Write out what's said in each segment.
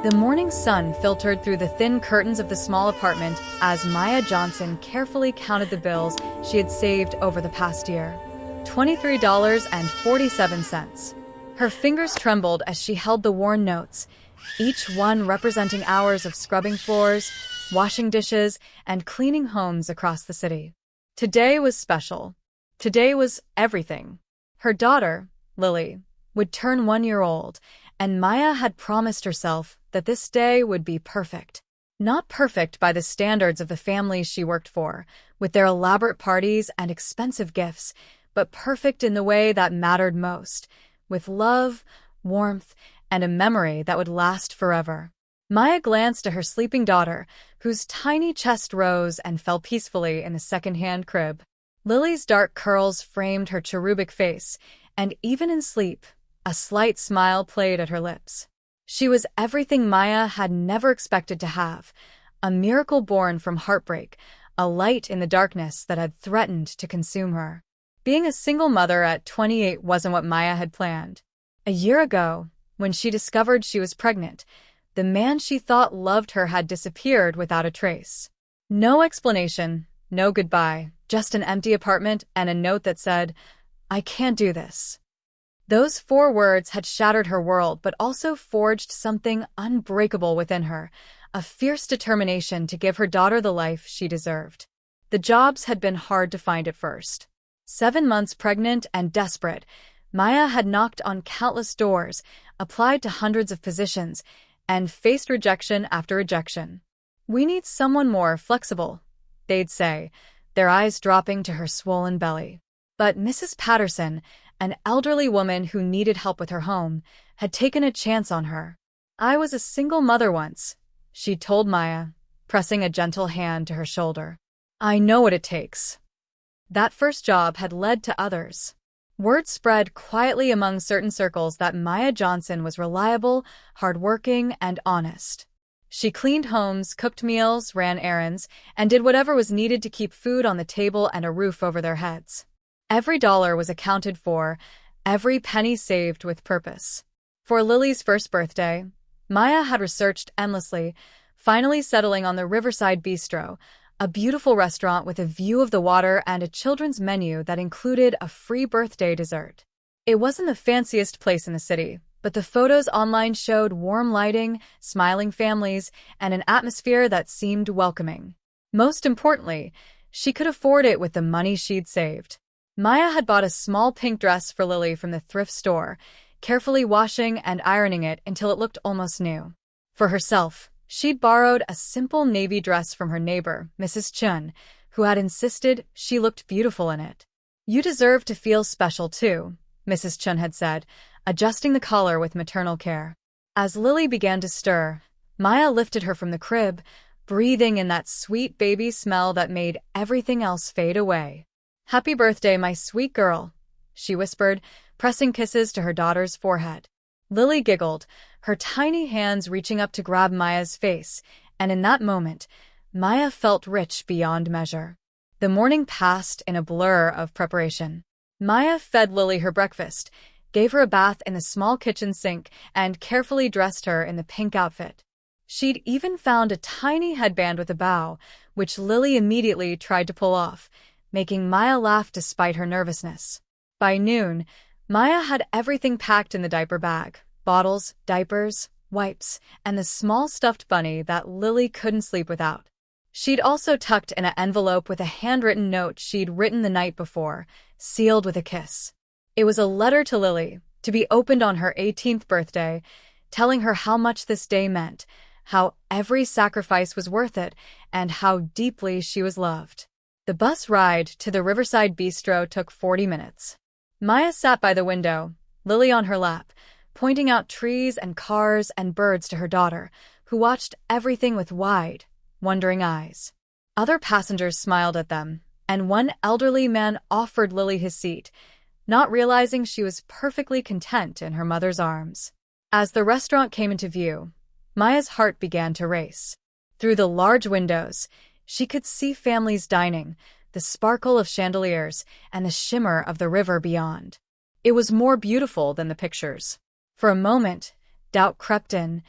The morning sun filtered through the thin curtains of the small apartment as Maya Johnson carefully counted the bills she had saved over the past year. $23.47. Her fingers trembled as she held the worn notes, each one representing hours of scrubbing floors, washing dishes, and cleaning homes across the city. Today was special. Today was everything. Her daughter, Lily, would turn 1 year old, and Maya had promised herself that this day would be perfect. Not perfect by the standards of the families she worked for, with their elaborate parties and expensive gifts, but perfect in the way that mattered most, with love, warmth, and a memory that would last forever. Maya glanced at her sleeping daughter, whose tiny chest rose and fell peacefully in the second-hand crib. Lily's dark curls framed her cherubic face, and even in sleep, a slight smile played at her lips. She was everything Maya had never expected to have, a miracle born from heartbreak, a light in the darkness that had threatened to consume her. Being a single mother at 28 wasn't what Maya had planned. A year ago, when she discovered she was pregnant, the man she thought loved her had disappeared without a trace. No explanation, no goodbye, just an empty apartment and a note that said, "I can't do this." Those 4 words had shattered her world, but also forged something unbreakable within her, a fierce determination to give her daughter the life she deserved. The jobs had been hard to find at first. 7 months pregnant and desperate, Maya had knocked on countless doors, applied to hundreds of positions, and faced rejection after rejection. "We need someone more flexible," they'd say, their eyes dropping to her swollen belly. But Mrs. Patterson, an elderly woman who needed help with her home, had taken a chance on her. "I was a single mother once," she told Maya, pressing a gentle hand to her shoulder. "I know what it takes." That first job had led to others. Word spread quietly among certain circles that Maya Johnson was reliable, hardworking, and honest. She cleaned homes, cooked meals, ran errands, and did whatever was needed to keep food on the table and a roof over their heads. Every dollar was accounted for, every penny saved with purpose. For Lily's first birthday, Maya had researched endlessly, finally settling on the Riverside Bistro, a beautiful restaurant with a view of the water and a children's menu that included a free birthday dessert. It wasn't the fanciest place in the city, but the photos online showed warm lighting, smiling families, and an atmosphere that seemed welcoming. Most importantly, she could afford it with the money she'd saved. Maya had bought a small pink dress for Lily from the thrift store, carefully washing and ironing it until it looked almost new. For herself, she'd borrowed a simple navy dress from her neighbor, Mrs. Chun, who had insisted she looked beautiful in it. "You deserve to feel special too," Mrs. Chun had said, adjusting the collar with maternal care. As Lily began to stir, Maya lifted her from the crib, breathing in that sweet baby smell that made everything else fade away. "Happy birthday, my sweet girl," she whispered, pressing kisses to her daughter's forehead. Lily giggled, her tiny hands reaching up to grab Maya's face, and in that moment, Maya felt rich beyond measure. The morning passed in a blur of preparation. Maya fed Lily her breakfast, gave her a bath in the small kitchen sink, and carefully dressed her in the pink outfit. She'd even found a tiny headband with a bow, which Lily immediately tried to pull off, making Maya laugh despite her nervousness. By noon, Maya had everything packed in the diaper bag: bottles, diapers, wipes, and the small stuffed bunny that Lily couldn't sleep without. She'd also tucked in an envelope with a handwritten note she'd written the night before, sealed with a kiss. It was a letter to Lily, to be opened on her 18th birthday, telling her how much this day meant, how every sacrifice was worth it, and how deeply she was loved. The bus ride to the Riverside Bistro took 40 minutes. Maya sat by the window, Lily on her lap, pointing out trees and cars and birds to her daughter, who watched everything with wide, wondering eyes. Other passengers smiled at them, and one elderly man offered Lily his seat, not realizing she was perfectly content in her mother's arms. As the restaurant came into view, Maya's heart began to race. Through the large windows, she could see families dining, the sparkle of chandeliers, and the shimmer of the river beyond. It was more beautiful than the pictures. For a moment, doubt crept in.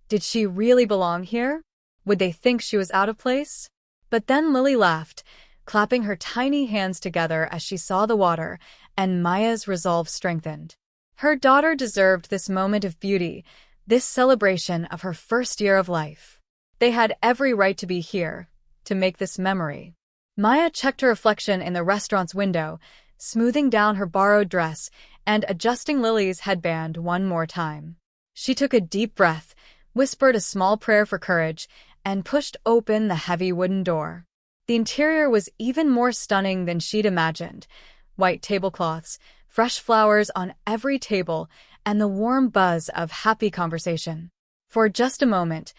Did she really belong here? Would they think she was out of place? But then Lily laughed, clapping her tiny hands together as she saw the water, and Maya's resolve strengthened. Her daughter deserved this moment of beauty, this celebration of her first year of life. They had every right to be here, to make this memory. Maya checked her reflection in the restaurant's window, smoothing down her borrowed dress and adjusting Lily's headband one more time. She took a deep breath, whispered a small prayer for courage, and pushed open the heavy wooden door. The interior was even more stunning than she'd imagined. White tablecloths, fresh flowers on every table, and the warm buzz of happy conversation. For just a moment,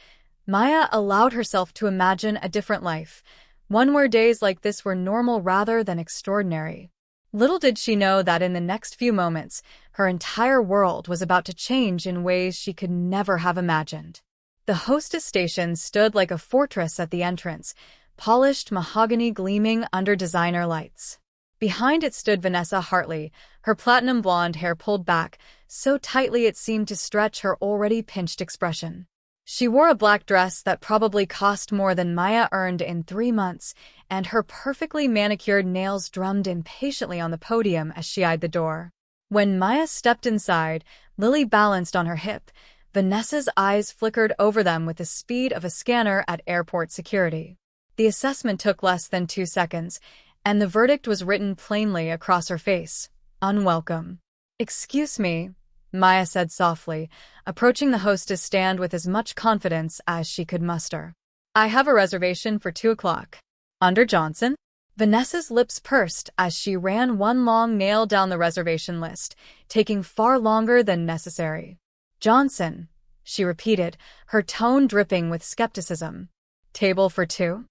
Maya allowed herself to imagine a different life, one where days like this were normal rather than extraordinary. Little did she know that in the next few moments, her entire world was about to change in ways she could never have imagined. The Hostess station stood like a fortress at the entrance, polished mahogany gleaming under designer lights. Behind it stood Vanessa Hartley, her platinum blonde hair pulled back, so tightly it seemed to stretch her already pinched expression. She wore a black dress that probably cost more than Maya earned in 3 months, and her perfectly manicured nails drummed impatiently on the podium as she eyed the door. When Maya stepped inside, Lily balanced on her hip. Vanessa's eyes flickered over them with the speed of a scanner at airport security. The assessment took less than 2 seconds, and the verdict was written plainly across her face. Unwelcome. "Excuse me," Maya said softly, approaching the hostess stand with as much confidence as she could muster. "I have a reservation for 2 o'clock. Under Johnson?" Vanessa's lips pursed as she ran one long nail down the reservation list, taking far longer than necessary. "Johnson," she repeated, her tone dripping with skepticism. "Table for 2?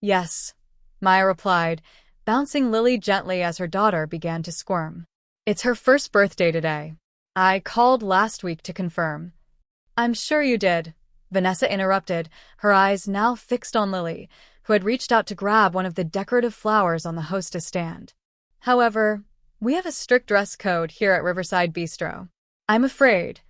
"Yes," Maya replied, bouncing Lily gently as her daughter began to squirm. "It's her first birthday today. I called last week to confirm." "I'm sure you did," Vanessa interrupted, her eyes now fixed on Lily, who had reached out to grab one of the decorative flowers on the hostess stand. "However, we have a strict dress code here at Riverside Bistro. I'm afraid."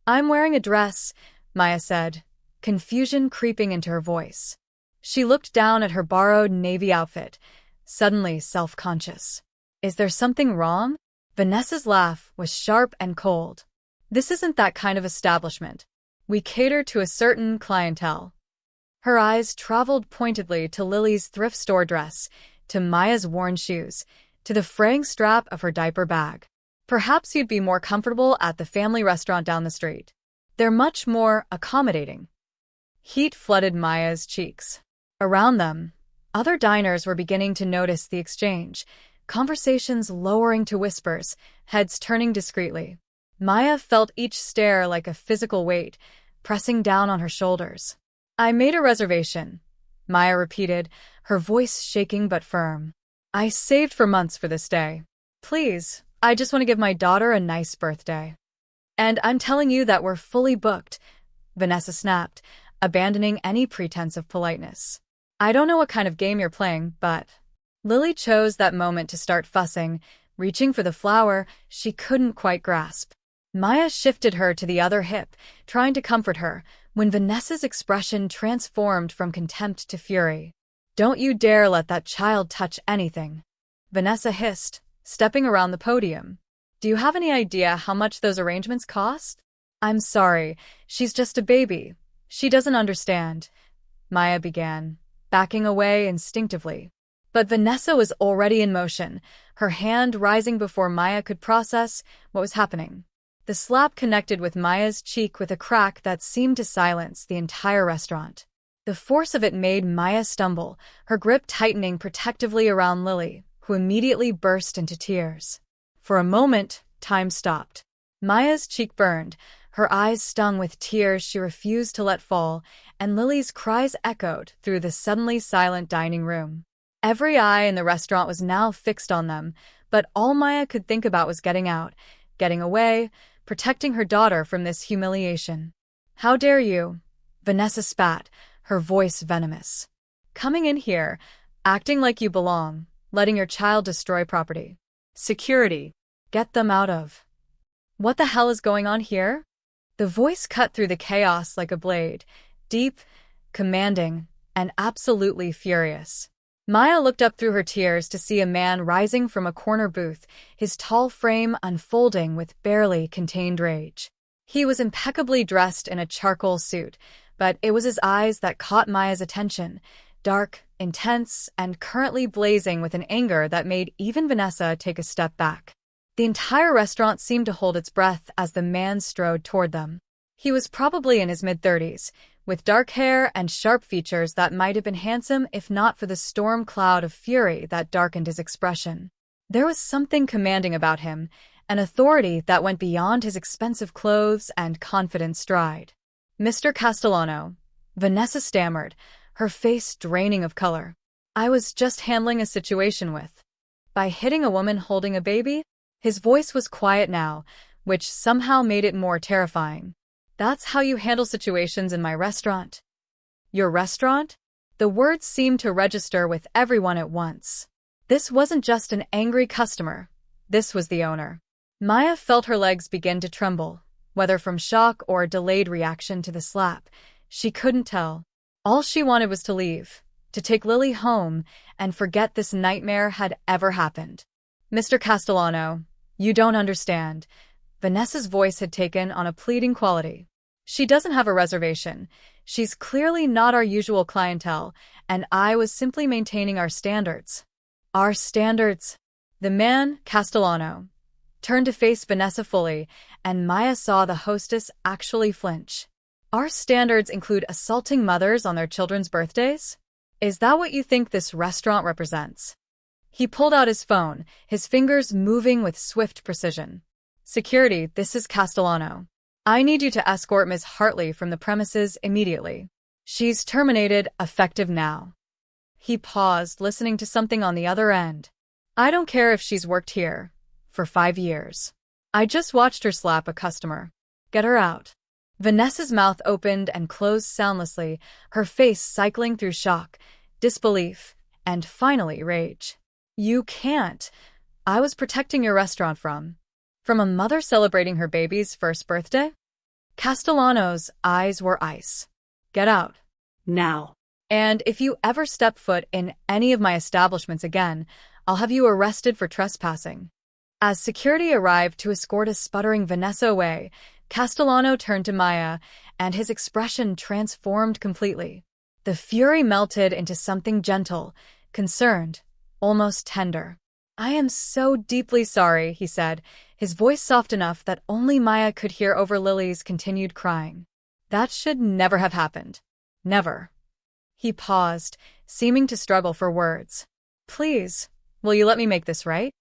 "I'm wearing a dress," Maya said, confusion creeping into her voice. She looked down at her borrowed navy outfit, suddenly self-conscious. "Is there something wrong?" Vanessa's laugh was sharp and cold. "This isn't that kind of establishment. We cater to a certain clientele." Her eyes traveled pointedly to Lily's thrift store dress, to Maya's worn shoes, to the fraying strap of her diaper bag. "Perhaps you'd be more comfortable at the family restaurant down the street. They're much more accommodating." Heat flooded Maya's cheeks. Around them, other diners were beginning to notice the exchange, conversations lowering to whispers, heads turning discreetly. Maya felt each stare like a physical weight, pressing down on her shoulders. "I made a reservation," Maya repeated, her voice shaking but firm. "I saved for months for this day. Please, I just want to give my daughter a nice birthday." "And I'm telling you that we're fully booked," Vanessa snapped, abandoning any pretense of politeness. "I don't know what kind of game you're playing, but..." Lily chose that moment to start fussing, reaching for the flower she couldn't quite grasp. Maya shifted her to the other hip, trying to comfort her, when Vanessa's expression transformed from contempt to fury. "Don't you dare let that child touch anything," Vanessa hissed, stepping around the podium. "Do you have any idea how much those arrangements cost?" "I'm sorry, she's just a baby. She doesn't understand," Maya began, backing away instinctively. But Vanessa was already in motion, her hand rising before Maya could process what was happening. The slap connected with Maya's cheek with a crack that seemed to silence the entire restaurant. The force of it made Maya stumble, her grip tightening protectively around Lily, who immediately burst into tears. For a moment, time stopped. Maya's cheek burned, her eyes stung with tears she refused to let fall, and Lily's cries echoed through the suddenly silent dining room. Every eye in the restaurant was now fixed on them, but all Maya could think about was getting out, getting away, protecting her daughter from this humiliation. "How dare you?" Vanessa spat, her voice venomous. "Coming in here, acting like you belong, letting your child destroy property. Security, get them out of." "What the hell is going on here?" The voice cut through the chaos like a blade, deep, commanding, and absolutely furious. Maya looked up through her tears to see a man rising from a corner booth, his tall frame unfolding with barely contained rage. He was impeccably dressed in a charcoal suit, but it was his eyes that caught Maya's attention, dark, intense, and currently blazing with an anger that made even Vanessa take a step back. The entire restaurant seemed to hold its breath as the man strode toward them. He was probably in his mid-30s, with dark hair and sharp features that might have been handsome if not for the storm cloud of fury that darkened his expression. There was something commanding about him, an authority that went beyond his expensive clothes and confident stride. "Mr. Castellano," Vanessa stammered, her face draining of color. "I was just handling a situation with." By hitting a woman holding a baby? His voice was quiet now, which somehow made it more terrifying. "That's how you handle situations in my restaurant?" "Your restaurant?" The words seemed to register with everyone at once. This wasn't just an angry customer. This was the owner. Maya felt her legs begin to tremble, whether from shock or a delayed reaction to the slap. She couldn't tell. All she wanted was to leave, to take Lily home, and forget this nightmare had ever happened. "Mr. Castellano, you don't understand." Vanessa's voice had taken on a pleading quality. "She doesn't have a reservation. She's clearly not our usual clientele, and I was simply maintaining our standards." "Our standards?" The man, Castellano, turned to face Vanessa fully, and Maya saw the hostess actually flinch. "Our standards include assaulting mothers on their children's birthdays? Is that what you think this restaurant represents?" He pulled out his phone, his fingers moving with swift precision. "Security, this is Castellano. I need you to escort Ms. Hartley from the premises immediately. She's terminated, effective now." He paused, listening to something on the other end. "I don't care if she's worked here for 5 years. I just watched her slap a customer. Get her out." Vanessa's mouth opened and closed soundlessly, her face cycling through shock, disbelief, and finally rage. "You can't. I was protecting your restaurant from a mother celebrating her baby's first birthday?" Castellano's eyes were ice. "Get out. Now. And if you ever step foot in any of my establishments again, I'll have you arrested for trespassing." As security arrived to escort a sputtering Vanessa away, Castellano turned to Maya, and his expression transformed completely. The fury melted into something gentle, concerned, almost tender. "I am so deeply sorry," he said, his voice soft enough that only Maya could hear over Lily's continued crying. "That should never have happened. Never." He paused, seeming to struggle for words. "Please, will you let me make this right?"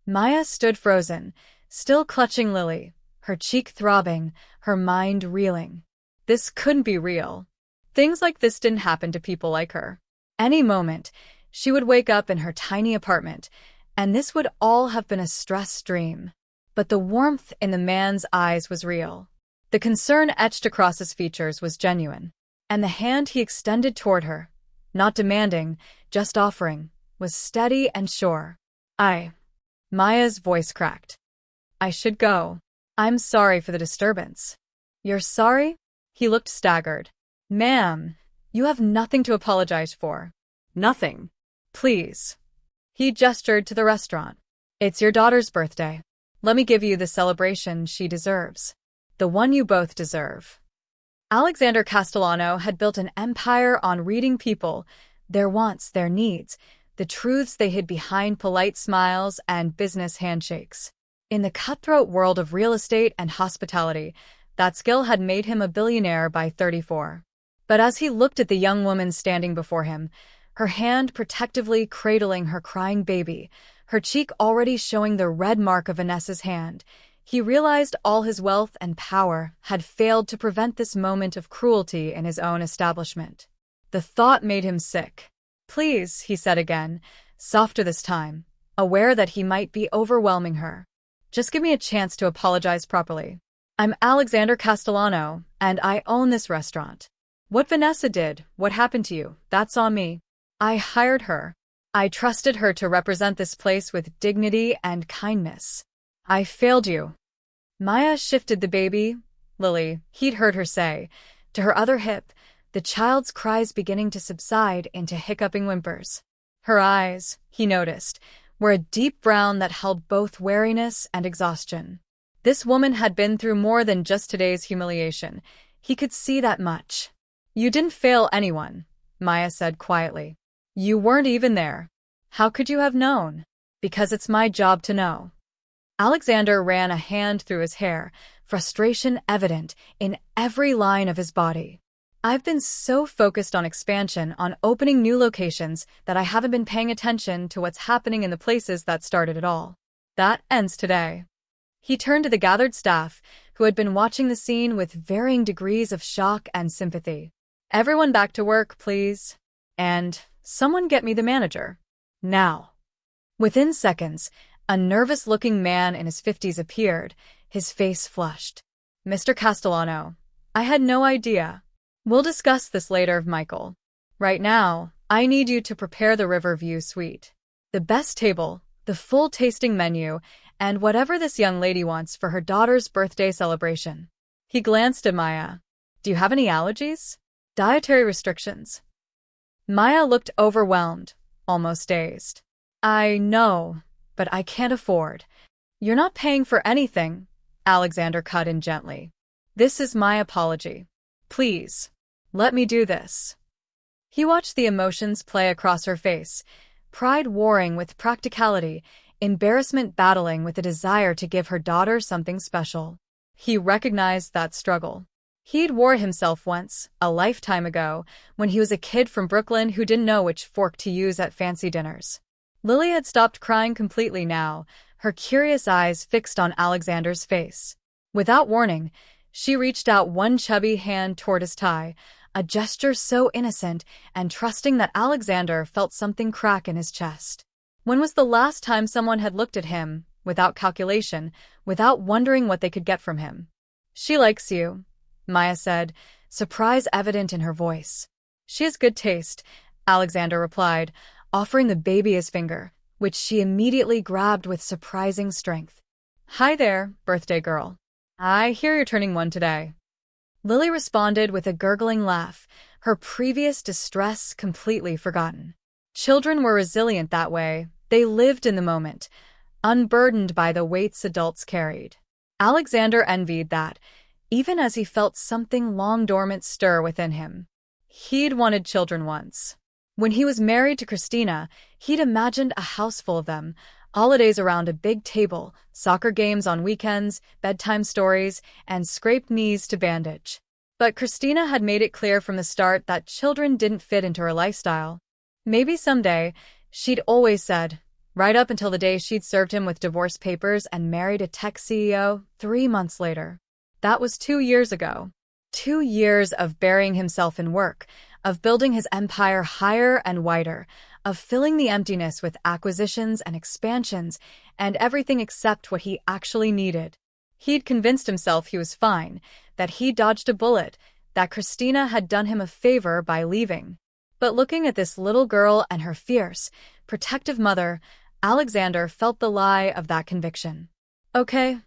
Maya stood frozen, still clutching Lily, her cheek throbbing, her mind reeling. This couldn't be real. Things like this didn't happen to people like her. Any moment, she would wake up in her tiny apartment, and this would all have been a stress dream. But the warmth in the man's eyes was real. The concern etched across his features was genuine. And the hand he extended toward her, not demanding, just offering, was steady and sure. Maya's voice cracked. "I should go. I'm sorry for the disturbance." "You're sorry?" He looked staggered. "Ma'am, you have nothing to apologize for." "Nothing. Please." He gestured to the restaurant. "It's your daughter's birthday. Let me give you the celebration she deserves. The one you both deserve." Alexander Castellano had built an empire on reading people, their wants, their needs, the truths they hid behind polite smiles and business handshakes. In the cutthroat world of real estate and hospitality, that skill had made him a billionaire by 34. But as he looked at the young woman standing before him, her hand protectively cradling her crying baby, her cheek already showing the red mark of Vanessa's hand, he realized all his wealth and power had failed to prevent this moment of cruelty in his own establishment. The thought made him sick. "Please," he said again, softer this time, aware that he might be overwhelming her. "Just give me a chance to apologize properly. I'm Alexander Castellano, and I own this restaurant. What Vanessa did, what happened to you, that's on me. I hired her. I trusted her to represent this place with dignity and kindness. I failed you." Maya shifted the baby, Lily, he'd heard her say. To her other hip, the child's cries beginning to subside into hiccuping whimpers. Her eyes, he noticed, were a deep brown that held both wariness and exhaustion. This woman had been through more than just today's humiliation. He could see that much. You didn't fail anyone, Maya said quietly. You weren't even there. How could you have known? Because it's my job to know. Alexander ran a hand through his hair, frustration evident in every line of his body. I've been so focused on expansion, on opening new locations, that I haven't been paying attention to what's happening in the places that started it all. That ends today. He turned to the gathered staff, who had been watching the scene with varying degrees of shock and sympathy. Everyone back to work, please. And someone get me the manager. Now. Within seconds, a nervous-looking man in his 50s appeared, his face flushed. Mr. Castellano, I had no idea. We'll discuss this later, Michael. Right now, I need you to prepare the Riverview suite. The best table, the full tasting menu, and whatever this young lady wants for her daughter's birthday celebration. He glanced at Maya. Do you have any allergies? Dietary restrictions? Maya looked overwhelmed, almost dazed. I know, but I can't afford. You're not paying for anything, Alexander cut in gently. This is my apology. Please, let me do this. He watched the emotions play across her face, pride warring with practicality, embarrassment battling with a desire to give her daughter something special. He recognized that struggle. He'd wore himself once, a lifetime ago, when he was a kid from Brooklyn who didn't know which fork to use at fancy dinners. Lily had stopped crying completely now, her curious eyes fixed on Alexander's face. Without warning, she reached out one chubby hand toward his tie, a gesture so innocent and trusting that Alexander felt something crack in his chest. When was the last time someone had looked at him, without calculation, without wondering what they could get from him? She likes you, Maya said, surprise evident in her voice. She has good taste, Alexander replied, offering the baby his finger, which she immediately grabbed with surprising strength. Hi there, birthday girl. I hear you're turning 1 today. Lily responded with a gurgling laugh, her previous distress completely forgotten. Children were resilient that way. They lived in the moment, unburdened by the weights adults carried. Alexander envied that, even as he felt something long dormant stir within him. He'd wanted children once. When he was married to Christina, he'd imagined a house full of them, holidays around a big table, soccer games on weekends, bedtime stories, and scraped knees to bandage. But Christina had made it clear from the start that children didn't fit into her lifestyle. Maybe someday, she'd always said, right up until the day she'd served him with divorce papers and married a tech CEO 3 months later. That was 2 years ago. 2 years of burying himself in work, of building his empire higher and wider, of filling the emptiness with acquisitions and expansions, and everything except what he actually needed. He'd convinced himself he was fine, that he dodged a bullet, that Christina had done him a favor by leaving. But looking at this little girl and her fierce, protective mother, Alexander felt the lie of that conviction. Okay,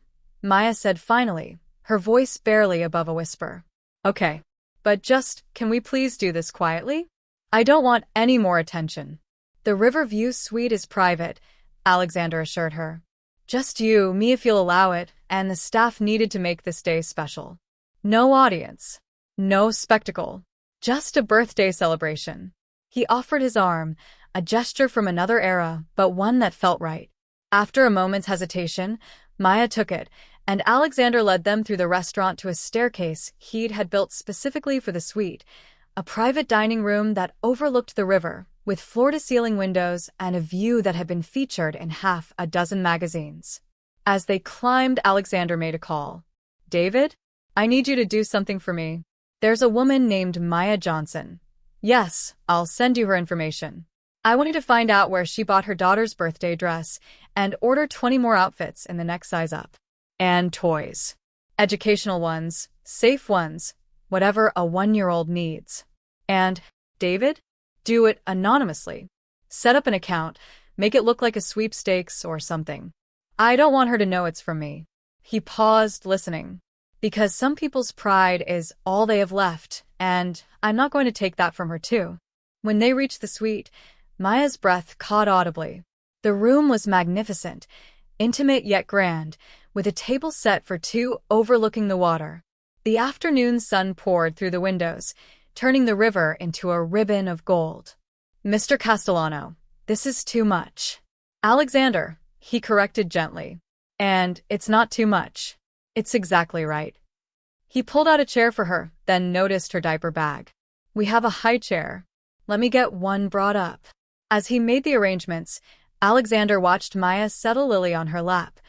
Maya said finally, her voice barely above a whisper. Okay, but can we please do this quietly? I don't want any more attention. The Riverview suite is private, Alexander assured her. Just you, me if you'll allow it, and the staff needed to make this day special. No audience. No spectacle. Just a birthday celebration. He offered his arm, a gesture from another era, but one that felt right. After a moment's hesitation, Maya took it, and Alexander led them through the restaurant to a staircase he'd had built specifically for the suite, a private dining room that overlooked the river, with floor-to-ceiling windows and a view that had been featured in half a dozen magazines. As they climbed, Alexander made a call. David? I need you to do something for me. There's a woman named Maya Johnson. Yes, I'll send you her information. I want you to find out where she bought her daughter's birthday dress and order 20 more outfits in the next size up. And toys. Educational ones, safe ones, whatever a 1-year-old needs. And, David? Do it anonymously. Set up an account, make it look like a sweepstakes or something. I don't want her to know it's from me. He paused, listening. Because some people's pride is all they have left, and I'm not going to take that from her too. When they reached the suite, Maya's breath caught audibly. The room was magnificent, intimate yet grand, with a table set for two overlooking the water. The afternoon sun poured through the windows, turning the river into a ribbon of gold. Mr. Castellano, this is too much. Alexander, he corrected gently. And it's not too much. It's exactly right. He pulled out a chair for her, then noticed her diaper bag. We have a high chair. Let me get one brought up. As he made the arrangements, Alexander watched Maya settle Lily on her lap,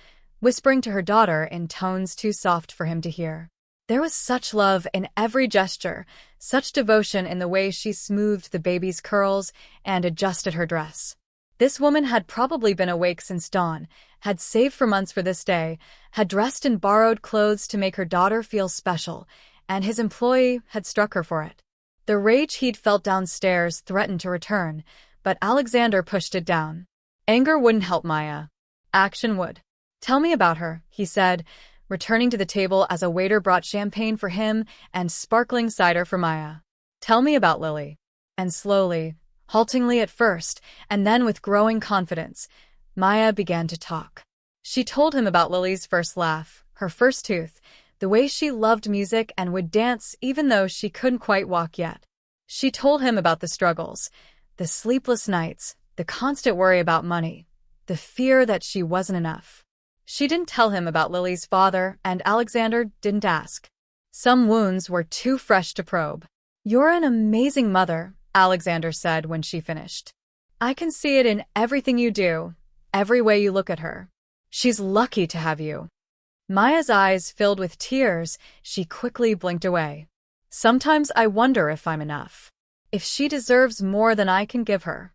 whispering to her daughter in tones too soft for him to hear. There was such love in every gesture, such devotion in the way she smoothed the baby's curls and adjusted her dress. This woman had probably been awake since dawn, had saved for months for this day, had dressed in borrowed clothes to make her daughter feel special, and his employee had struck her for it. The rage he'd felt downstairs threatened to return, but Alexander pushed it down. Anger wouldn't help Maya. Action would. Tell me about her, he said, returning to the table as a waiter brought champagne for him and sparkling cider for Maya. Tell me about Lily. And slowly, haltingly at first, and then with growing confidence, Maya began to talk. She told him about Lily's first laugh, her first tooth, the way she loved music and would dance even though she couldn't quite walk yet. She told him about the struggles, the sleepless nights, the constant worry about money, the fear that she wasn't enough. She didn't tell him about Lily's father, and Alexander didn't ask. Some wounds were too fresh to probe. You're an amazing mother, Alexander said when she finished. I can see it in everything you do, every way you look at her. She's lucky to have you. Maya's eyes filled with tears. She quickly blinked away. Sometimes I wonder if I'm enough. If she deserves more than I can give her.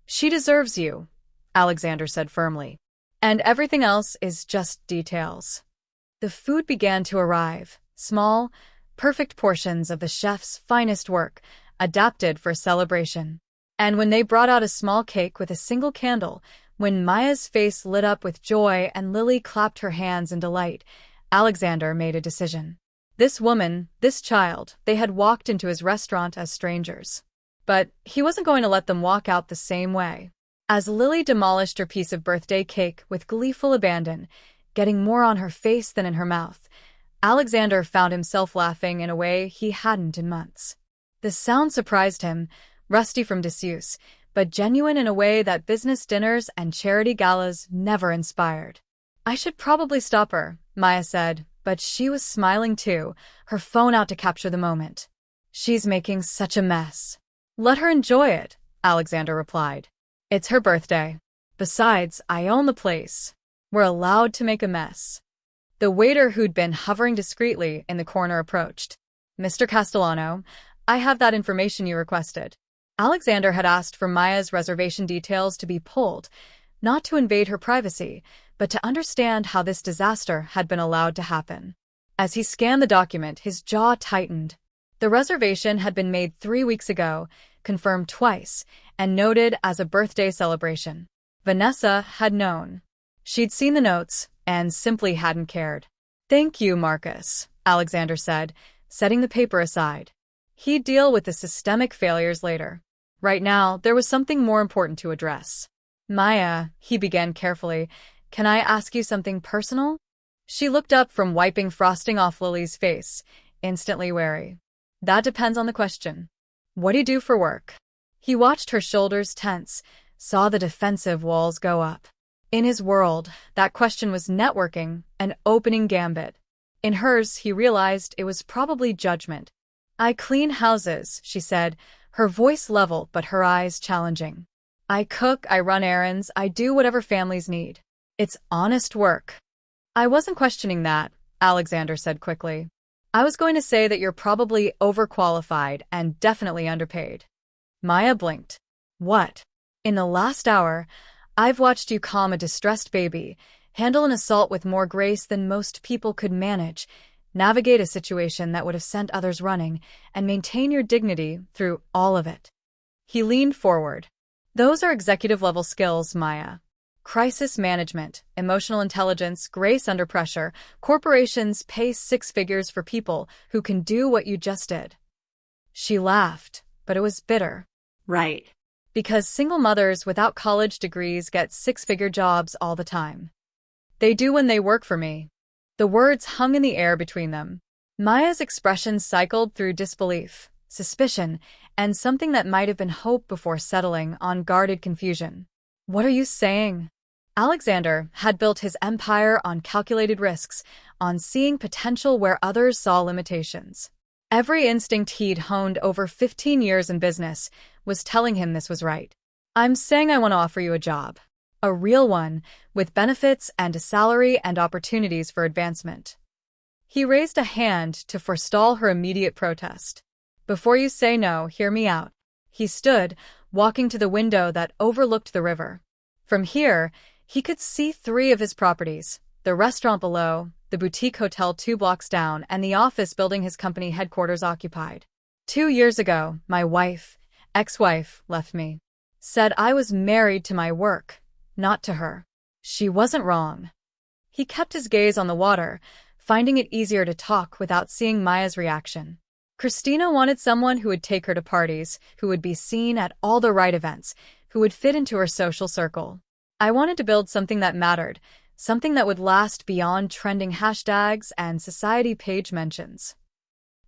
She deserves you, Alexander said firmly. And everything else is just details. The food began to arrive, small, perfect portions of the chef's finest work, adapted for celebration. And when they brought out a small cake with a single candle, when Maya's face lit up with joy and Lily clapped her hands in delight, Alexander made a decision. This woman, this child, they had walked into his restaurant as strangers. But he wasn't going to let them walk out the same way. As Lily demolished her piece of birthday cake with gleeful abandon, getting more on her face than in her mouth, Alexander found himself laughing in a way he hadn't in months. The sound surprised him, rusty from disuse, but genuine in a way that business dinners and charity galas never inspired. I should probably stop her, Maya said, but she was smiling too, her phone out to capture the moment. She's making such a mess. Let her enjoy it, Alexander replied. It's her birthday. Besides, I own the place. We're allowed to make a mess. The waiter who'd been hovering discreetly in the corner approached. Mr. Castellano, I have that information you requested. Alexander had asked for Maya's reservation details to be pulled, not to invade her privacy, but to understand how this disaster had been allowed to happen. As he scanned the document, his jaw tightened. The reservation had been made 3 weeks ago, confirmed twice, and noted as a birthday celebration. Vanessa had known. She'd seen the notes and simply hadn't cared. Thank you, Marcus, Alexander said, setting the paper aside. He'd deal with the systemic failures later. Right now, there was something more important to address. Maya, he began carefully, can I ask you something personal? She looked up from wiping frosting off Lily's face, instantly wary. That depends on the question. What do you do for work? He watched her shoulders tense, saw the defensive walls go up. In his world, that question was networking, an opening gambit. In hers, he realized it was probably judgment. I clean houses, she said, her voice level but her eyes challenging. I cook, I run errands, I do whatever families need. It's honest work. I wasn't questioning that, Alexander said quickly. I was going to say that you're probably overqualified and definitely underpaid. Maya blinked. What? In the last hour, I've watched you calm a distressed baby, handle an assault with more grace than most people could manage, navigate a situation that would have sent others running, and maintain your dignity through all of it. He leaned forward. Those are executive-level skills, Maya. Crisis management, emotional intelligence, grace under pressure. Corporations pay six figures for people who can do what you just did. She laughed, but it was bitter. Right. Because single mothers without college degrees get six-figure jobs all the time. They do when they work for me. The words hung in the air between them. Maya's expression cycled through disbelief, suspicion, and something that might have been hope before settling on guarded confusion. What are you saying? Alexander had built his empire on calculated risks, on seeing potential where others saw limitations. Every instinct he'd honed over 15 years in business was telling him this was right. I'm saying I want to offer you a job. A real one, with benefits and a salary and opportunities for advancement. He raised a hand to forestall her immediate protest. Before you say no, hear me out. He stood, walking to the window that overlooked the river. From here, he could see three of his properties, the restaurant below, the boutique hotel 2 blocks down, and the office building his company headquarters occupied. 2 years ago, my ex-wife, left me. Said I was married to my work, not to her. She wasn't wrong. He kept his gaze on the water, finding it easier to talk without seeing Maya's reaction. Christina wanted someone who would take her to parties, who would be seen at all the right events, who would fit into her social circle. I wanted to build something that mattered, something that would last beyond trending hashtags and society page mentions.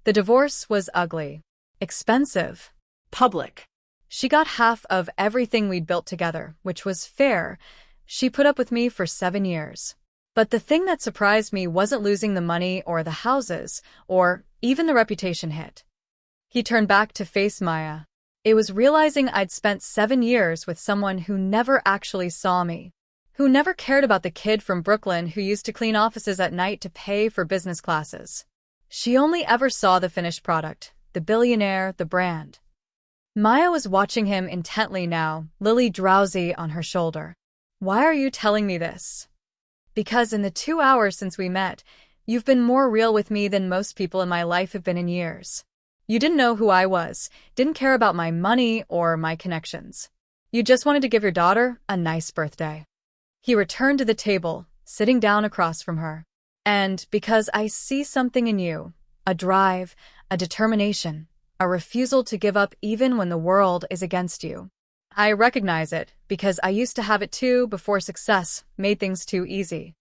The divorce was ugly, expensive, Public. She got half of everything we'd built together, which was fair. She put up with me for 7 years. But the thing that surprised me wasn't losing the money or the houses, or even the reputation hit. He turned back to face Maya. It was realizing I'd spent 7 years with someone who never actually saw me, who never cared about the kid from Brooklyn who used to clean offices at night to pay for business classes. She only ever saw the finished product, the billionaire, the brand. Maya was watching him intently now, Lily drowsy on her shoulder. Why are you telling me this? Because in the 2 hours since we met, you've been more real with me than most people in my life have been in years. You didn't know who I was, didn't care about my money or my connections. You just wanted to give your daughter a nice birthday. He returned to the table, sitting down across from her. And because I see something in you, a drive, a determination, a refusal to give up even when the world is against you. I recognize it because I used to have it too before success made things too easy.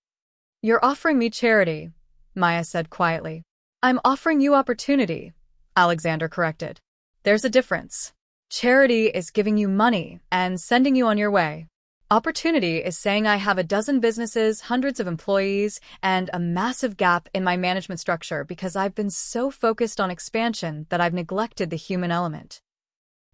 You're offering me charity, Maya said quietly. I'm offering you opportunity, Alexander corrected. There's a difference. Charity is giving you money and sending you on your way. Opportunity is saying I have a dozen businesses, hundreds of employees, and a massive gap in my management structure because I've been so focused on expansion that I've neglected the human element.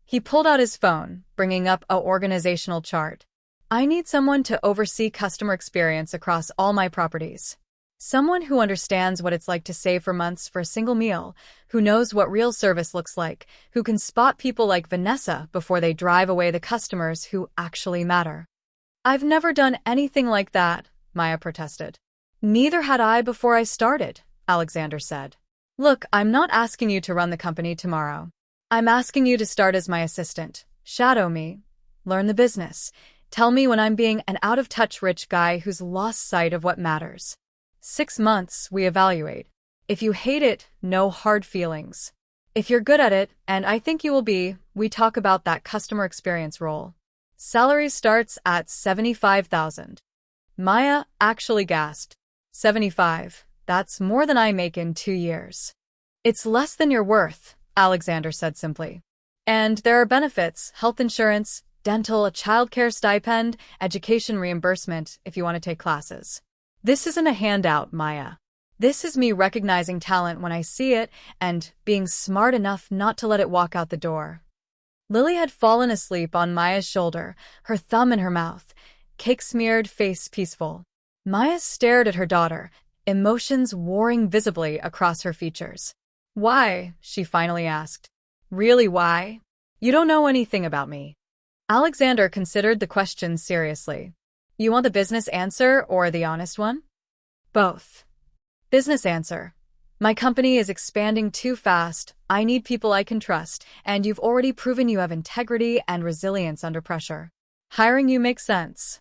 He pulled out his phone, bringing up an organizational chart. I need someone to oversee customer experience across all my properties. Someone who understands what it's like to save for months for a single meal, who knows what real service looks like, who can spot people like Vanessa before they drive away the customers who actually matter. I've never done anything like that, Maya protested. Neither had I before I started, Alexander said. Look, I'm not asking you to run the company tomorrow. I'm asking you to start as my assistant, shadow me, learn the business, tell me when I'm being an out-of-touch rich guy who's lost sight of what matters. 6 months, we evaluate. If you hate it, no hard feelings. If you're good at it, and I think you will be, we talk about that customer experience role. Salary starts at $75,000. Maya actually gasped. 75. That's more than I make in 2 years. It's less than you're worth, Alexander said simply. And there are benefits, health insurance, dental, a childcare stipend, education reimbursement if you want to take classes. This isn't a handout, Maya. This is me recognizing talent when I see it and being smart enough not to let it walk out the door. Lily had fallen asleep on Maya's shoulder, her thumb in her mouth, cake-smeared face peaceful. Maya stared at her daughter, emotions warring visibly across her features. Why? She finally asked. Really, why? You don't know anything about me. Alexander considered the question seriously. You want the business answer or the honest one? Both. Business answer. My company is expanding too fast. I need people I can trust, and you've already proven you have integrity and resilience under pressure. Hiring you makes sense.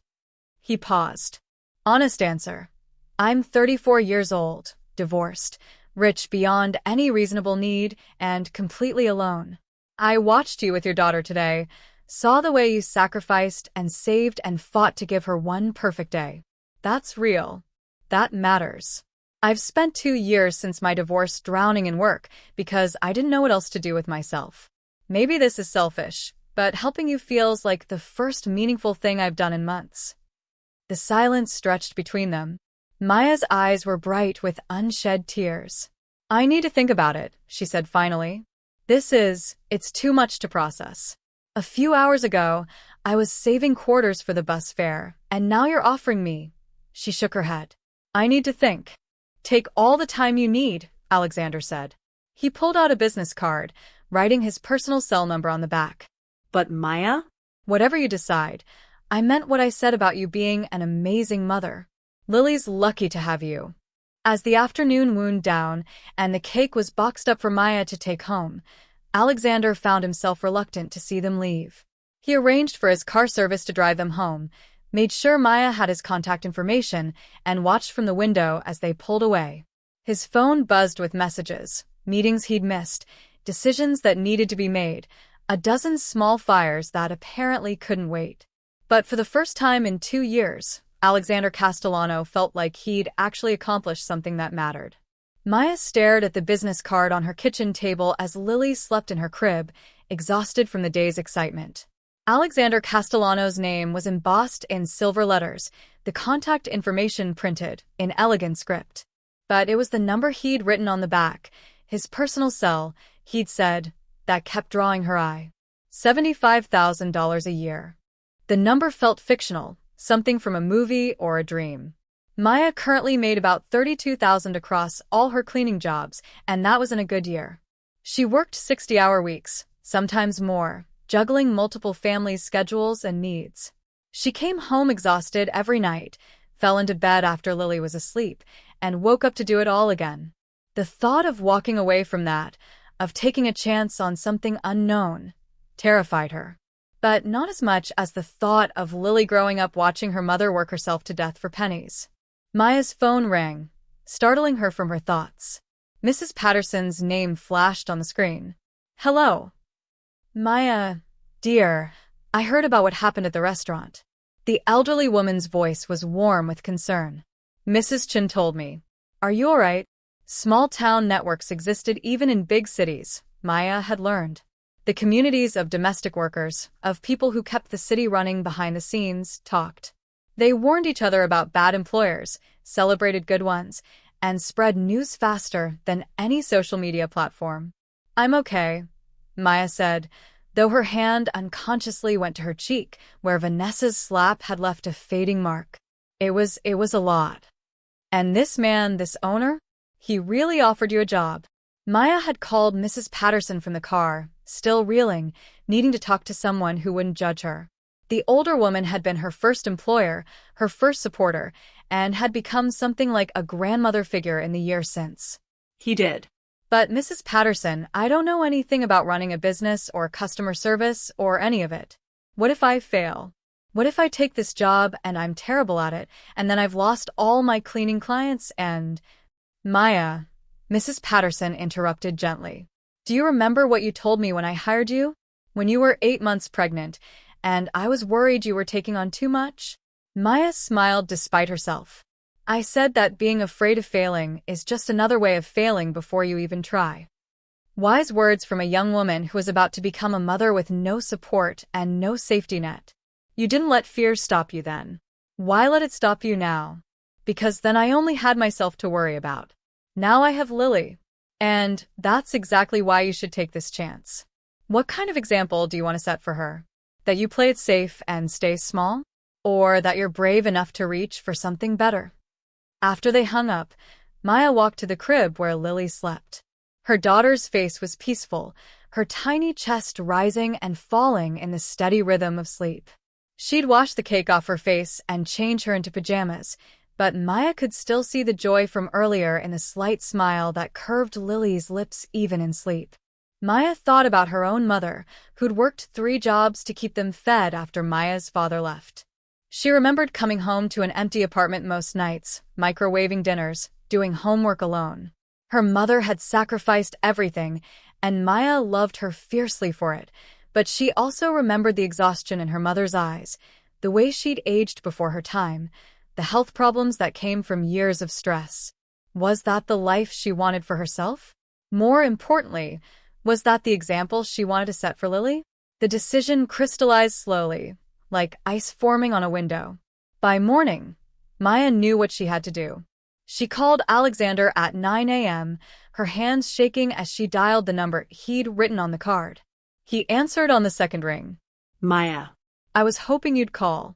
He paused. Honest answer. I'm 34 years old, divorced, rich beyond any reasonable need, and completely alone. I watched you with your daughter today, saw the way you sacrificed and saved and fought to give her one perfect day. That's real. That matters. I've spent 2 years since my divorce drowning in work because I didn't know what else to do with myself. Maybe this is selfish, but helping you feels like the first meaningful thing I've done in months. The silence stretched between them. Maya's eyes were bright with unshed tears. I need to think about it, she said finally. It's too much to process. A few hours ago, I was saving quarters for the bus fare, and now you're offering me. She shook her head. I need to think. Take all the time you need, Alexander said. He pulled out a business card, writing his personal cell number on the back. But Maya? Whatever you decide, I meant what I said about you being an amazing mother. Lily's lucky to have you. As the afternoon wound down and the cake was boxed up for Maya to take home, Alexander found himself reluctant to see them leave. He arranged for his car service to drive them home, made sure Maya had his contact information, and watched from the window as they pulled away. His phone buzzed with messages, meetings he'd missed, decisions that needed to be made, a dozen small fires that apparently couldn't wait. But for the first time in 2 years, Alexander Castellano felt like he'd actually accomplished something that mattered. Maya stared at the business card on her kitchen table as Lily slept in her crib, exhausted from the day's excitement. Alexander Castellano's name was embossed in silver letters, the contact information printed in elegant script. But it was the number he'd written on the back, his personal cell, he'd said, that kept drawing her eye. $75,000 a year. The number felt fictional, something from a movie or a dream. Maya currently made about $32,000 across all her cleaning jobs, and that was in a good year. She worked 60-hour weeks, sometimes more, juggling multiple families' schedules and needs. She came home exhausted every night, fell into bed after Lily was asleep, and woke up to do it all again. The thought of walking away from that, of taking a chance on something unknown, terrified her. But not as much as the thought of Lily growing up watching her mother work herself to death for pennies. Maya's phone rang, startling her from her thoughts. Mrs. Patterson's name flashed on the screen. Hello. Maya, dear, I heard about what happened at the restaurant. The elderly woman's voice was warm with concern. Mrs. Chin told me. Are you all right? Small-town networks existed even in big cities, Maya had learned. The communities of domestic workers, of people who kept the city running behind the scenes, talked. They warned each other about bad employers, celebrated good ones, and spread news faster than any social media platform. I'm okay, Maya said, though her hand unconsciously went to her cheek, where Vanessa's slap had left a fading mark. It was a lot. And this man, this owner? He really offered you a job. Maya had called Mrs. Patterson from the car, still reeling, needing to talk to someone who wouldn't judge her. The older woman had been her first employer, her first supporter, and had become something like a grandmother figure in the years since. He did. But Mrs. Patterson, I don't know anything about running a business or customer service or any of it. What if I fail? What if I take this job and I'm terrible at it, and then I've lost all my cleaning clients and… Maya, Mrs. Patterson interrupted gently. Do you remember what you told me when I hired you? When you were 8 months pregnant, and I was worried you were taking on too much? Maya smiled despite herself. I said that being afraid of failing is just another way of failing before you even try. Wise words from a young woman who was about to become a mother with no support and no safety net. You didn't let fear stop you then. Why let it stop you now? Because then I only had myself to worry about. Now I have Lily. And that's exactly why you should take this chance. What kind of example do you want to set for her? That you play it safe and stay small? Or that you're brave enough to reach for something better? After they hung up, Maya walked to the crib where Lily slept. Her daughter's face was peaceful, her tiny chest rising and falling in the steady rhythm of sleep. She'd wash the cake off her face and change her into pajamas, but Maya could still see the joy from earlier in the slight smile that curved Lily's lips even in sleep. Maya thought about her own mother, who'd worked 3 jobs to keep them fed after Maya's father left. She remembered coming home to an empty apartment most nights, microwaving dinners, doing homework alone. Her mother had sacrificed everything, and Maya loved her fiercely for it, but she also remembered the exhaustion in her mother's eyes, the way she'd aged before her time, the health problems that came from years of stress. Was that the life she wanted for herself? More importantly, was that the example she wanted to set for Lily? The decision crystallized slowly, like ice forming on a window. By morning, Maya knew what she had to do. She called Alexander at 9 a.m., her hands shaking as she dialed the number he'd written on the card. He answered on the second ring. Maya. I was hoping you'd call.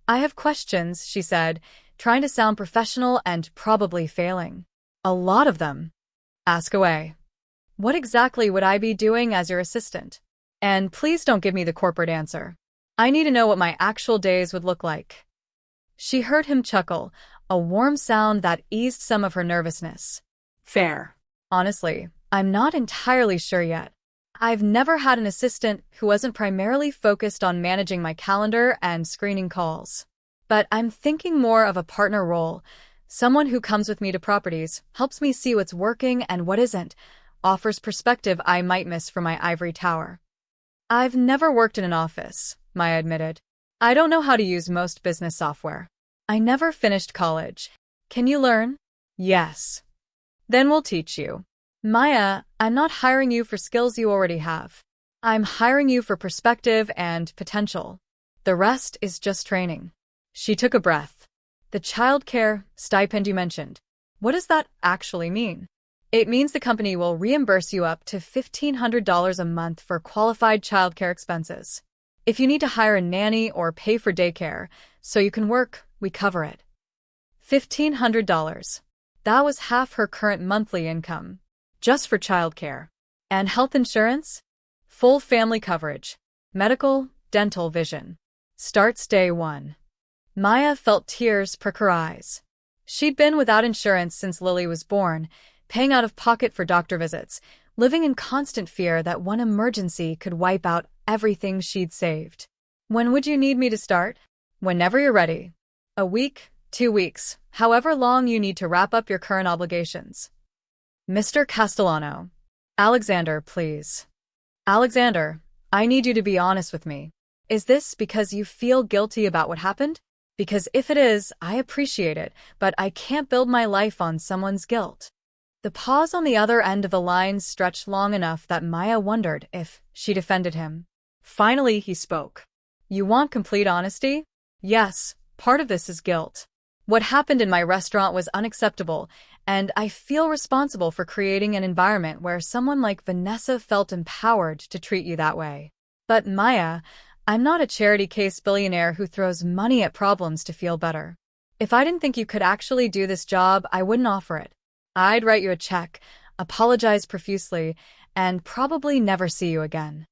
I have questions, she said, trying to sound professional and probably failing. A lot of them. Ask away. What exactly would I be doing as your assistant? And please don't give me the corporate answer. I need to know what my actual days would look like. She heard him chuckle, a warm sound that eased some of her nervousness. Fair. Honestly, I'm not entirely sure yet. I've never had an assistant who wasn't primarily focused on managing my calendar and screening calls. But I'm thinking more of a partner role, someone who comes with me to properties, helps me see what's working and what isn't, offers perspective I might miss from my ivory tower. I've never worked in an office, Maya admitted. I don't know how to use most business software. I never finished college. Can you learn? Yes. Then we'll teach you. Maya, I'm not hiring you for skills you already have. I'm hiring you for perspective and potential. The rest is just training. She took a breath. The childcare stipend you mentioned. What does that actually mean? It means the company will reimburse you up to $1,500 a month for qualified childcare expenses. If you need to hire a nanny or pay for daycare so you can work, we cover it. $1,500. That was half her current monthly income, just for childcare. And health insurance? Full family coverage. Medical, dental, vision. Starts day one. Maya felt tears prick her eyes. She'd been without insurance since Lily was born, paying out of pocket for doctor visits, living in constant fear that one emergency could wipe out everything she'd saved. When would you need me to start? Whenever you're ready. A week, 2 weeks, however long you need to wrap up your current obligations. Mr. Castellano. Alexander, please. Alexander, I need you to be honest with me. Is this because you feel guilty about what happened? Because if it is, I appreciate it, but I can't build my life on someone's guilt. The pause on the other end of the line stretched long enough that Maya wondered if she'd offended him. Finally, he spoke. You want complete honesty? Yes, part of this is guilt. What happened in my restaurant was unacceptable, and I feel responsible for creating an environment where someone like Vanessa felt empowered to treat you that way. But Maya, I'm not a charity case billionaire who throws money at problems to feel better. If I didn't think you could actually do this job, I wouldn't offer it. I'd write you a check, apologize profusely, and probably never see you again.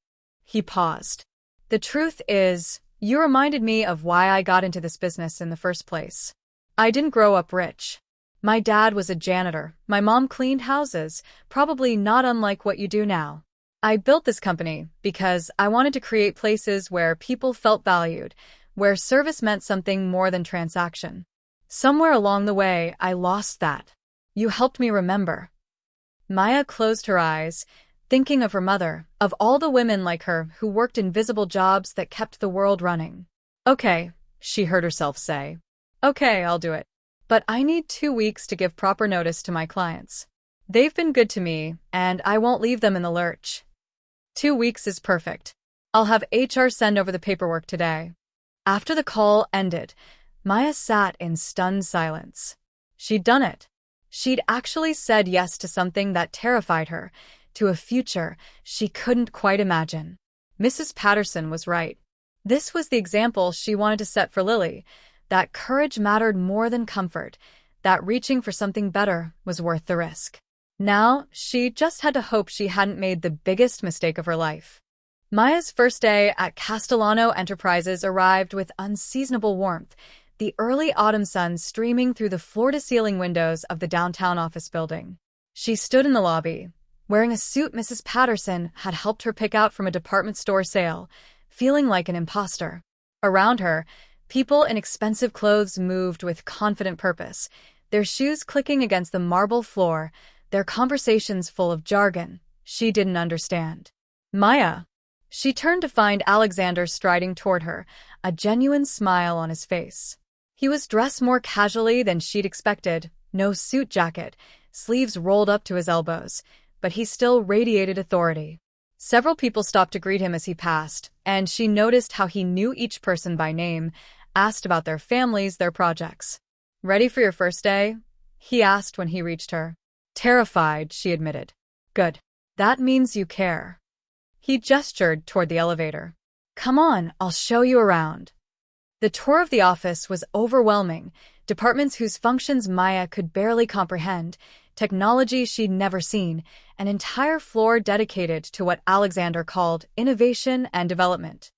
He paused. The truth is, you reminded me of why I got into this business in the first place. I didn't grow up rich. My dad was a janitor, my mom cleaned houses, probably not unlike what you do now. I built this company because I wanted to create places where people felt valued, where service meant something more than transaction. Somewhere along the way, I lost that. You helped me remember. Maya closed her eyes, thinking of her mother, of all the women like her who worked invisible jobs that kept the world running. Okay, she heard herself say. Okay, I'll do it. But I need 2 weeks to give proper notice to my clients. They've been good to me, and I won't leave them in the lurch. 2 weeks is perfect. I'll have HR send over the paperwork today. After the call ended, Maya sat in stunned silence. She'd done it. She'd actually said yes to something that terrified her, to a future she couldn't quite imagine. Mrs. Patterson was right. This was the example she wanted to set for Lily, that courage mattered more than comfort, that reaching for something better was worth the risk. Now, she just had to hope she hadn't made the biggest mistake of her life. Maya's first day at Castellano Enterprises arrived with unseasonable warmth, the early autumn sun streaming through the floor-to-ceiling windows of the downtown office building. She stood in the lobby, wearing a suit Mrs. Patterson had helped her pick out from a department store sale, feeling like an imposter. Around her, People in expensive clothes moved with confident purpose, their shoes clicking against the marble floor, their conversations full of jargon she didn't understand. Maya. She turned to find Alexander striding toward her, a genuine smile on his face. He was dressed more casually than she'd expected, no suit jacket, sleeves rolled up to his elbows, but he still radiated authority. Several people stopped to greet him as he passed, and she noticed how he knew each person by name, asked about their families, their projects. "Ready for your first day?" he asked when he reached her. "Terrified," she admitted. "Good. That means you care." He gestured toward the elevator. "Come on, I'll show you around." The tour of the office was overwhelming, departments whose functions Maya could barely comprehend, technology she'd never seen, an entire floor dedicated to what Alexander called innovation and development.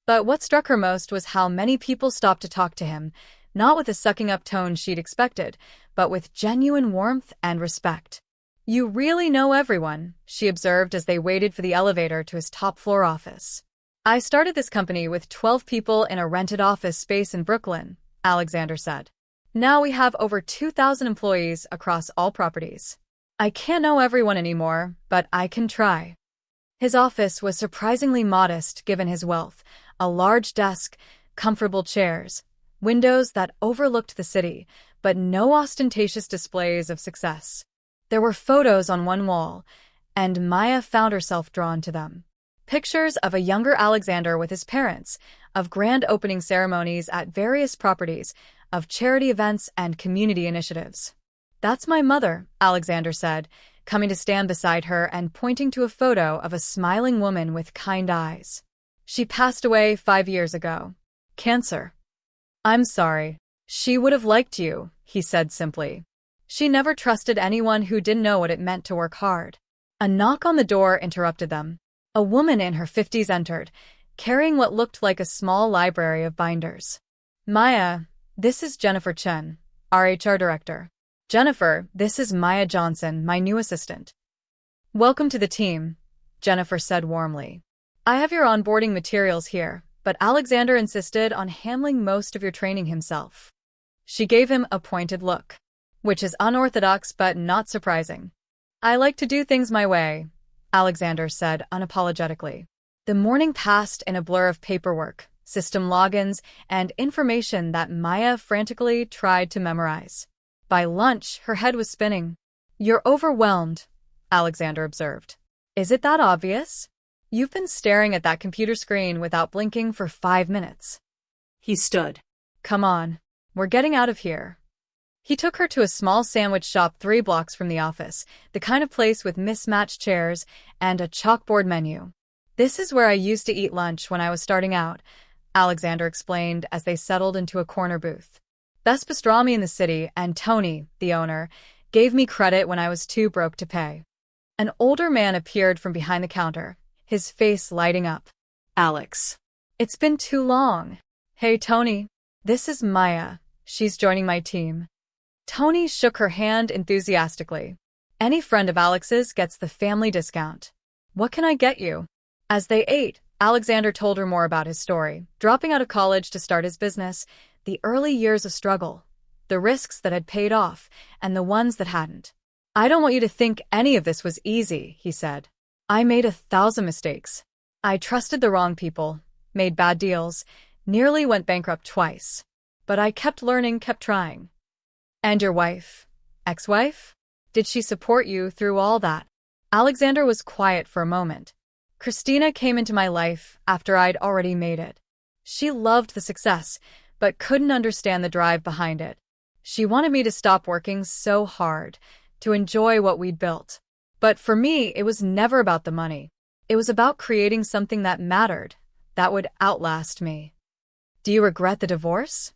But what struck her most was how many people stopped to talk to him, not with the sucking-up tone she'd expected, but with genuine warmth and respect. "You really know everyone," she observed as they waited for the elevator to his top-floor office. "I started this company with 12 people in a rented office space in Brooklyn," Alexander said. "Now we have over 2,000 employees across all properties. I can't know everyone anymore, but I can try." His office was surprisingly modest given his wealth, a large desk, comfortable chairs, windows that overlooked the city, but no ostentatious displays of success. There were photos on one wall, and Maya found herself drawn to them. Pictures of a younger Alexander with his parents, of grand opening ceremonies at various properties, of charity events and community initiatives. "That's my mother," Alexander said, coming to stand beside her and pointing to a photo of a smiling woman with kind eyes. "She passed away 5 years ago. Cancer." "I'm sorry. She would have liked you," he said simply. She never trusted anyone who didn't know what it meant to work hard. A knock on the door interrupted them. A woman in her 50s entered, carrying what looked like a small library of binders. "Maya, this is Jennifer Chen, our HR director. Jennifer, this is Maya Johnson, my new assistant." "Welcome to the team," Jennifer said warmly. "I have your onboarding materials here, but Alexander insisted on handling most of your training himself." She gave him a pointed look, which is unorthodox but not surprising. "I like to do things my way," Alexander said unapologetically. The morning passed in a blur of paperwork, system logins, and information that Maya frantically tried to memorize. By lunch, her head was spinning. "You're overwhelmed," Alexander observed. "Is it that obvious? You've been staring at that computer screen without blinking for 5 minutes." He stood. "Come on, we're getting out of here." He took her to a small sandwich shop 3 blocks from the office, the kind of place with mismatched chairs and a chalkboard menu. "This is where I used to eat lunch when I was starting out," Alexander explained as they settled into a corner booth. "Best pastrami in the city, and Tony, the owner, gave me credit when I was too broke to pay." An older man appeared from behind the counter, his face lighting up. "Alex." "It's been too long." "Hey, Tony. This is Maya. She's joining my team." Tony shook her hand enthusiastically. "Any friend of Alex's gets the family discount. What can I get you?" As they ate, Alexander told her more about his story, dropping out of college to start his business, the early years of struggle, the risks that had paid off, and the ones that hadn't. "I don't want you to think any of this was easy," he said. "I made 1,000 mistakes. I trusted the wrong people, made bad deals, nearly went bankrupt twice. But I kept learning, kept trying." "And your wife? Ex-wife? Did she support you through all that?" Alexander was quiet for a moment. "Christina came into my life after I'd already made it. She loved the success, but couldn't understand the drive behind it. She wanted me to stop working so hard, to enjoy what we'd built. But for me, it was never about the money. It was about creating something that mattered, that would outlast me." "Do you regret the divorce?"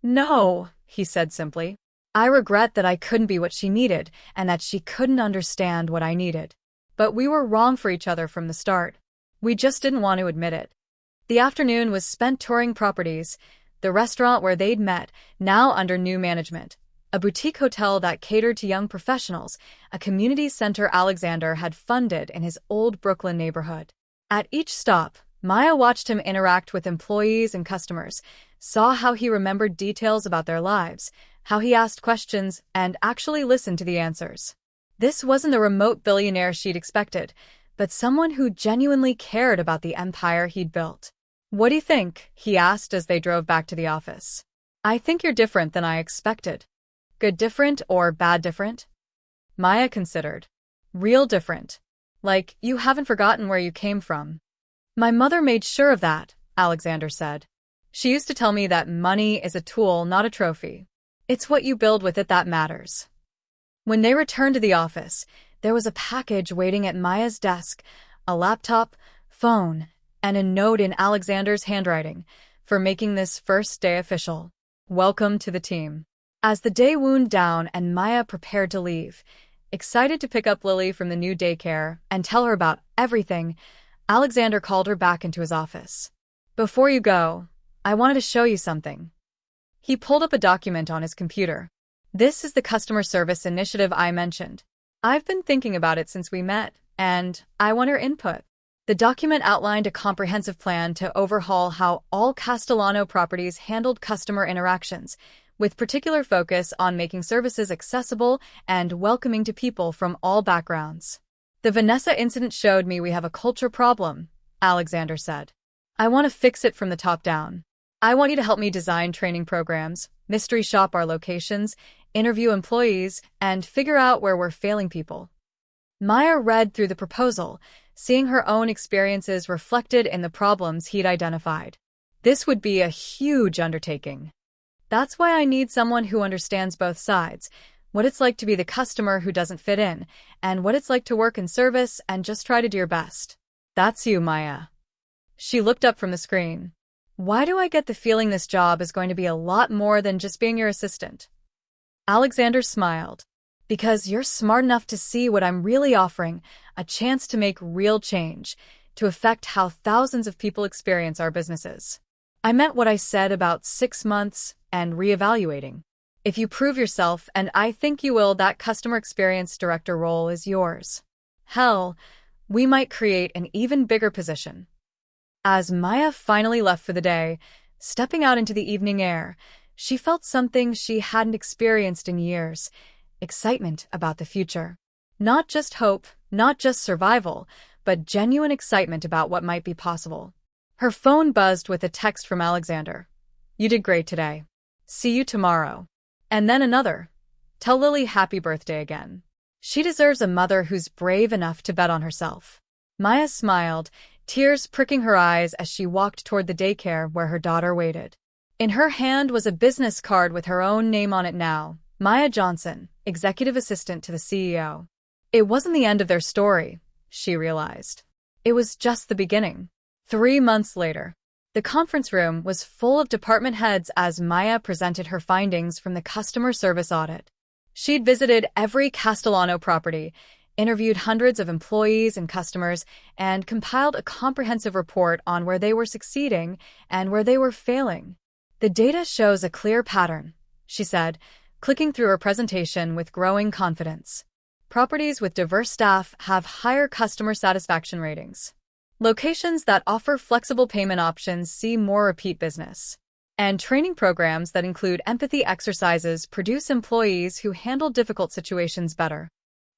"No," he said simply. "I regret that I couldn't be what she needed and that she couldn't understand what I needed. But we were wrong for each other from the start. We just didn't want to admit it." The afternoon was spent touring properties, the restaurant where they'd met, now under new management, a boutique hotel that catered to young professionals, a community center Alexander had funded in his old Brooklyn neighborhood. At each stop, Maya watched him interact with employees and customers, saw how he remembered details about their lives, how he asked questions, and actually listened to the answers. This wasn't the remote billionaire she'd expected, but someone who genuinely cared about the empire he'd built. "What do you think?" he asked as they drove back to the office. "I think you're different than I expected." "Good different or bad different?" Maya considered. "Real different. Like, you haven't forgotten where you came from." "My mother made sure of that," Alexander said. "She used to tell me that money is a tool, not a trophy. It's what you build with it that matters." When they returned to the office, there was a package waiting at Maya's desk, a laptop, phone, and a note in Alexander's handwriting for making this first day official. "Welcome to the team." As the day wound down and Maya prepared to leave, excited to pick up Lily from the new daycare and tell her about everything, Alexander called her back into his office. "Before you go, I wanted to show you something." He pulled up a document on his computer. "This is the customer service initiative I mentioned. I've been thinking about it since we met, and I want your input." The document outlined a comprehensive plan to overhaul how all Castellano properties handled customer interactions, with particular focus on making services accessible and welcoming to people from all backgrounds. "The Vanessa incident showed me we have a culture problem," Alexander said. "I want to fix it from the top down. I want you to help me design training programs, mystery shop our locations, interview employees, and figure out where we're failing people." Maya read through the proposal, seeing her own experiences reflected in the problems he'd identified. This would be a huge undertaking. "That's why I need someone who understands both sides, what it's like to be the customer who doesn't fit in, and what it's like to work in service and just try to do your best." "That's you, Maya." She looked up from the screen. "Why do I get the feeling this job is going to be a lot more than just being your assistant?" Alexander smiled. "Because you're smart enough to see what I'm really offering, a chance to make real change, to affect how thousands of people experience our businesses." "I meant what I said about 6 months and reevaluating. If you prove yourself, and I think you will, that customer experience director role is yours. Hell, we might create an even bigger position." As Maya finally left for the day, stepping out into the evening air, she felt something she hadn't experienced in years: excitement about the future. Not just hope, not just survival, but genuine excitement about what might be possible. Her phone buzzed with a text from Alexander. "You did great today. See you tomorrow." And then another. "Tell Lily happy birthday again. She deserves a mother who's brave enough to bet on herself." Maya smiled, tears pricking her eyes as she walked toward the daycare where her daughter waited. In her hand was a business card with her own name on it now: Maya Johnson, executive assistant to the CEO. It wasn't the end of their story, she realized. It was just the beginning. 3 months later, the conference room was full of department heads as Maya presented her findings from the customer service audit. She'd visited every Castellano property, interviewed hundreds of employees and customers, and compiled a comprehensive report on where they were succeeding and where they were failing. "The data shows a clear pattern," she said, clicking through her presentation with growing confidence. "Properties with diverse staff have higher customer satisfaction ratings. Locations that offer flexible payment options see more repeat business. And training programs that include empathy exercises produce employees who handle difficult situations better."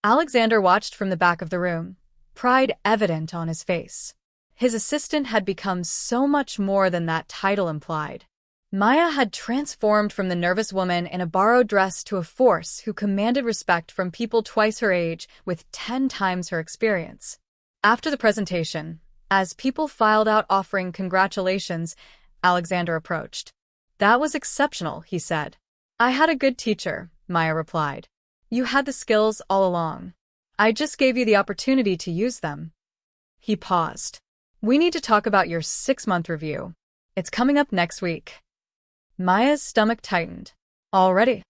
Alexander watched from the back of the room, pride evident on his face. His assistant had become so much more than that title implied. Maya had transformed from the nervous woman in a borrowed dress to a force who commanded respect from people twice her age with 10 times her experience. After the presentation, as people filed out offering congratulations, Alexander approached. "That was exceptional," he said. "I had a good teacher," Maya replied. "You had the skills all along. I just gave you the opportunity to use them." He paused. "We need to talk about your 6-month review. It's coming up next week." Maya's stomach tightened. Already,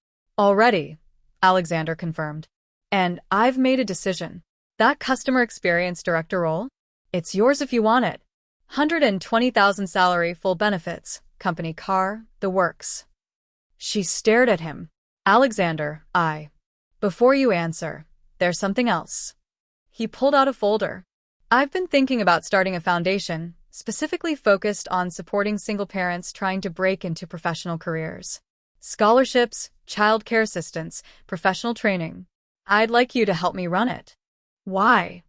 Alexander confirmed. "And I've made a decision. That customer experience director role? It's yours if you want it. 120,000 salary, full benefits, company car, the works." She stared at him. "Alexander, Before you answer, there's something else." He pulled out a folder. "I've been thinking about starting a foundation, specifically focused on supporting single parents trying to break into professional careers. Scholarships, childcare assistance, professional training. I'd like you to help me run it. Why?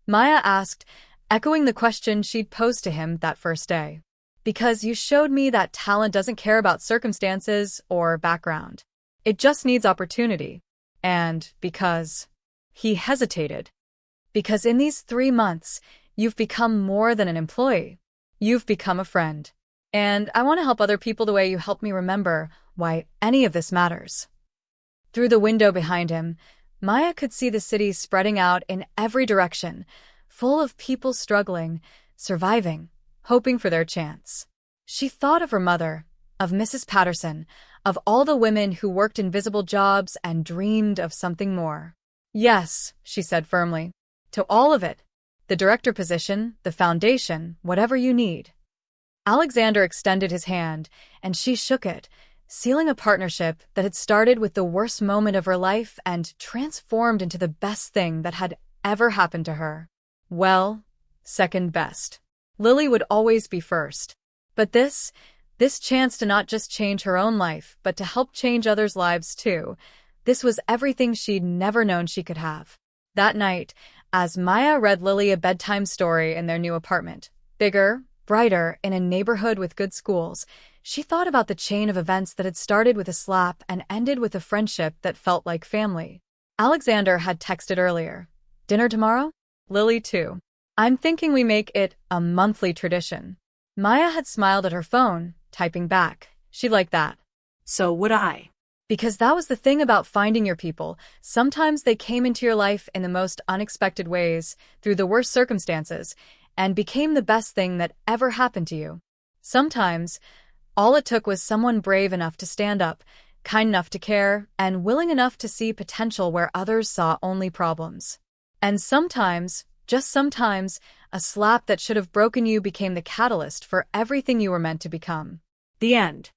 Maya asked, echoing the question she'd posed to him that first day. Because you showed me that talent doesn't care about circumstances or background. It just needs opportunity. And because he hesitated. Because in these 3 months, you've become more than an employee. You've become a friend. And I want to help other people the way you helped me remember why any of this matters. Through the window behind him, Maya could see the city spreading out in every direction, full of people struggling, surviving, hoping for their chance. She thought of her mother, of Mrs. Patterson, of all the women who worked invisible jobs and dreamed of something more. Yes, she said firmly. To all of it. The director position, the foundation, whatever you need. Alexander extended his hand, and she shook it, sealing a partnership that had started with the worst moment of her life and transformed into the best thing that had ever happened to her. Well, second best. Lily would always be first. But this chance to not just change her own life, but to help change others' lives too, this was everything she'd never known she could have. That night, as Maya read Lily a bedtime story in their new apartment, bigger, brighter, in a neighborhood with good schools, she thought about the chain of events that had started with a slap and ended with a friendship that felt like family. Alexander had texted earlier. Dinner tomorrow? Lily too. I'm thinking we make it a monthly tradition. Maya had smiled at her phone, typing back. She'd like that. So would I. Because that was the thing about finding your people. Sometimes they came into your life in the most unexpected ways, through the worst circumstances, and became the best thing that ever happened to you. Sometimes, all it took was someone brave enough to stand up, kind enough to care, and willing enough to see potential where others saw only problems. And sometimes, just sometimes, a slap that should have broken you became the catalyst for everything you were meant to become. The end.